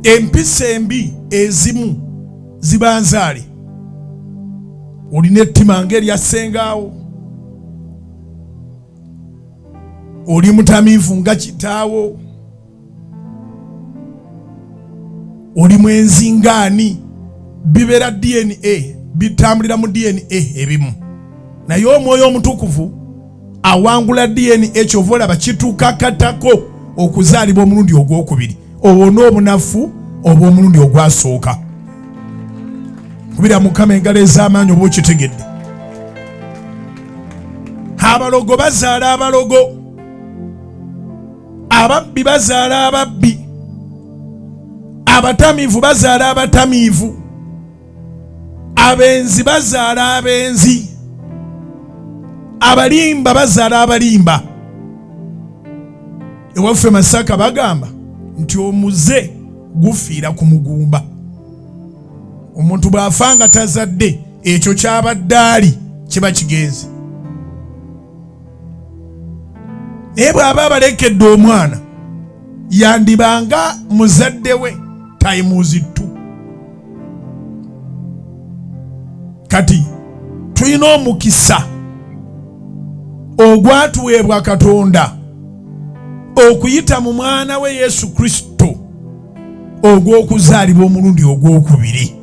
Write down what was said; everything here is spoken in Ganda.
Empiisa embi ezimu ziba nzaale. Olina ettima ng'erya ssengaawo, oli mutamiivu nga kitaawo, oli mwenzi ng'ani. Bibeera DNA, bitambulira mu DNA ebimu, naye omwoyo omutukuvu awangula DNA. Kyova olaba kituuka katako okuzaalibwa omulundi ogwokubiri, obona obunafu oba omulundi ogwasooka. Kubira Mukama engalo ez'amaanyi oba okitegedde. Abalogo bazaala abalogo, ababbi bazaala ababbi, abatamiivu bazaala abatamiivu, abenzi bazaala abenzi, abalimba bazaala abalimba. Ewaffe Masaka bagamba nti omuze gufiira ku mugumba. Omuntu bw'afa nga tazadde, ekyo ky'abadde ali kiba kigenze. Naye bw'aba abalekedde omwana, yandibanga muzadde we tayimuzi ttu. Kati tulina omukisa ogwatuweebwa Katonda okuyita mu mwana we Yesu Kristo ogw'okuzaalibwa omulundi ogwokubiri.